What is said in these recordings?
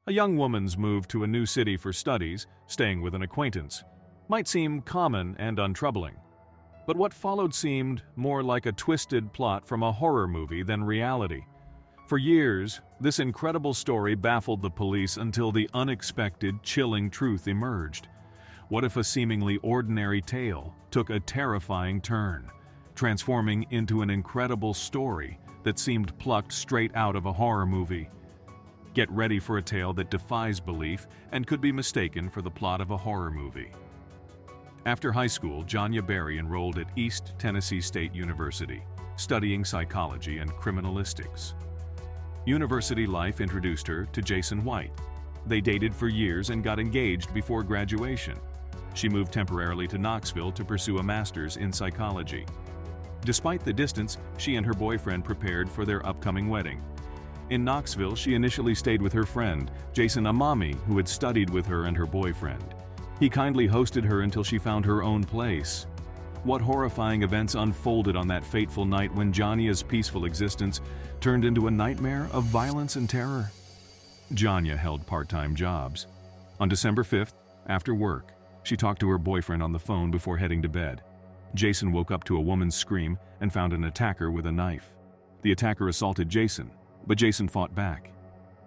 A young woman's move to a new city for studies, staying with an acquaintance, might seem common and untroubling. But what followed seemed more like a twisted plot from a horror movie than reality. For years, this incredible story baffled the police until the unexpected, chilling truth emerged. What if a seemingly ordinary tale took a terrifying turn, transforming into an incredible story that seemed plucked straight out of a horror movie? Get ready for a tale that defies belief and could be mistaken for the plot of a horror movie. After high school, Johnia Berry enrolled at East Tennessee State University, studying psychology and criminalistics. University life introduced her to Jason White. They dated for years and got engaged before graduation. She moved temporarily to Knoxville to pursue a master's in psychology. Despite the distance, she and her boyfriend prepared for their upcoming wedding. In Knoxville, she initially stayed with her friend, Jason Amami, who had studied with her and her boyfriend. He kindly hosted her until she found her own place. What horrifying events unfolded on that fateful night when Johnia's peaceful existence turned into a nightmare of violence and terror? Johnia held part-time jobs. On December 5th, after work, she talked to her boyfriend on the phone before heading to bed. Jason woke up to a woman's scream and found an attacker with a knife. The attacker assaulted Jason, but Jason fought back.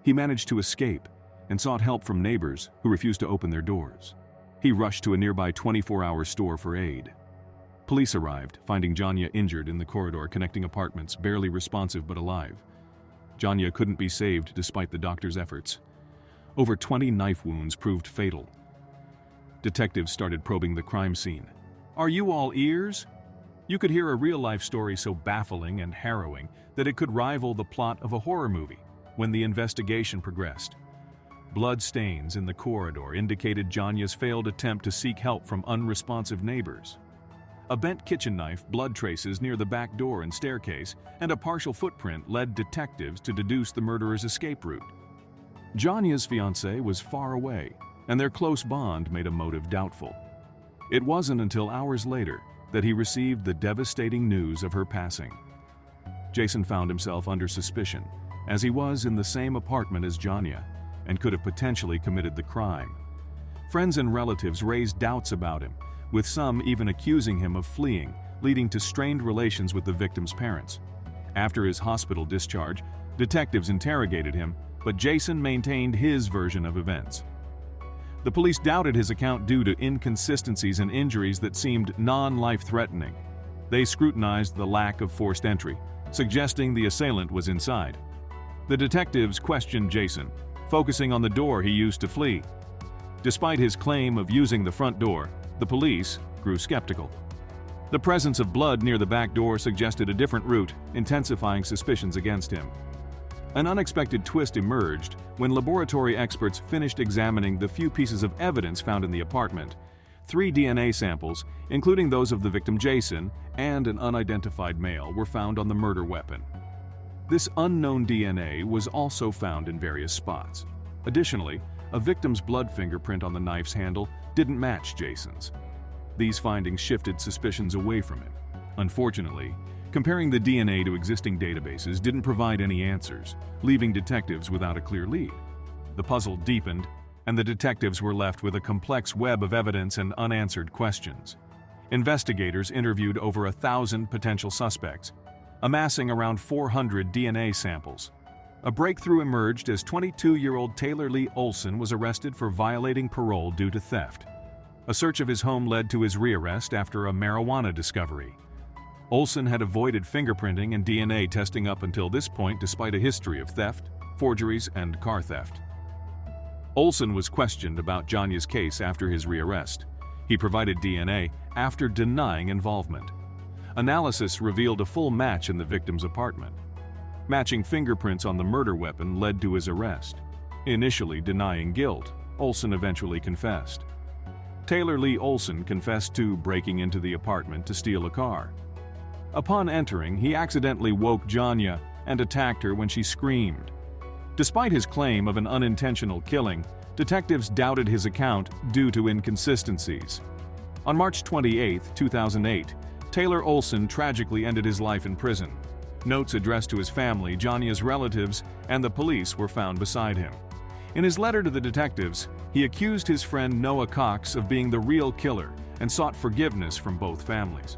He managed to escape and sought help from neighbors who refused to open their doors. He rushed to a nearby 24-hour store for aid. Police arrived, finding Johnia injured in the corridor connecting apartments, barely responsive but alive. Johnia couldn't be saved despite the doctor's efforts. Over 20 knife wounds proved fatal. Detectives started probing the crime scene. Are you all ears? You could hear a real-life story so baffling and harrowing that it could rival the plot of a horror movie when the investigation progressed. Blood stains in the corridor indicated Johnia's failed attempt to seek help from unresponsive neighbors. A bent kitchen knife, blood traces near the back door and staircase, and a partial footprint led detectives to deduce the murderer's escape route. Johnia's fiancé was far away, and their close bond made a motive doubtful. It wasn't until hours later that he received the devastating news of her passing. Jason found himself under suspicion, as he was in the same apartment as Johnia, and could have potentially committed the crime. Friends and relatives raised doubts about him, with some even accusing him of fleeing, leading to strained relations with the victim's parents. After his hospital discharge, detectives interrogated him, but Jason maintained his version of events. The police doubted his account due to inconsistencies and injuries that seemed non-life-threatening. They scrutinized the lack of forced entry, suggesting the assailant was inside. The detectives questioned Jason, focusing on the door he used to flee. Despite his claim of using the front door, the police grew skeptical. The presence of blood near the back door suggested a different route, intensifying suspicions against him. An unexpected twist emerged when laboratory experts finished examining the few pieces of evidence found in the apartment. 3 DNA samples, including those of the victim Jason and an unidentified male, were found on the murder weapon. This unknown DNA was also found in various spots. Additionally, a victim's blood fingerprint on the knife's handle didn't match Jason's. These findings shifted suspicions away from him. Unfortunately, comparing the DNA to existing databases didn't provide any answers, leaving detectives without a clear lead. The puzzle deepened, and the detectives were left with a complex web of evidence and unanswered questions. Investigators interviewed over 1,000 potential suspects, amassing around 400 DNA samples. A breakthrough emerged as 22-year-old Taylor Lee Olson was arrested for violating parole due to theft. A search of his home led to his rearrest after a marijuana discovery. Olson had avoided fingerprinting and DNA testing up until this point despite a history of theft, forgeries, and car theft. Olson was questioned about Johnia's case after his rearrest. He provided DNA after denying involvement. Analysis revealed a full match in the victim's apartment. Matching fingerprints on the murder weapon led to his arrest. Initially denying guilt, Olson eventually confessed. Taylor Lee Olson confessed to breaking into the apartment to steal a car. Upon entering, he accidentally woke Johnia and attacked her when she screamed. Despite his claim of an unintentional killing, detectives doubted his account due to inconsistencies. On March 28, 2008, Taylor Olson tragically ended his life in prison. Notes addressed to his family, Johnia's relatives, and the police were found beside him. In his letter to the detectives, he accused his friend Noah Cox of being the real killer and sought forgiveness from both families.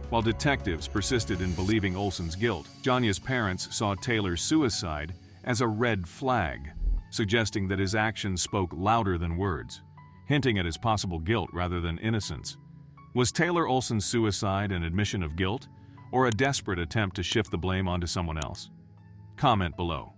While detectives persisted in believing Olson's guilt, Johnia's parents saw Taylor's suicide as a red flag, suggesting that his actions spoke louder than words, hinting at his possible guilt rather than innocence. Was Taylor Olson's suicide an admission of guilt, or a desperate attempt to shift the blame onto someone else? Comment below.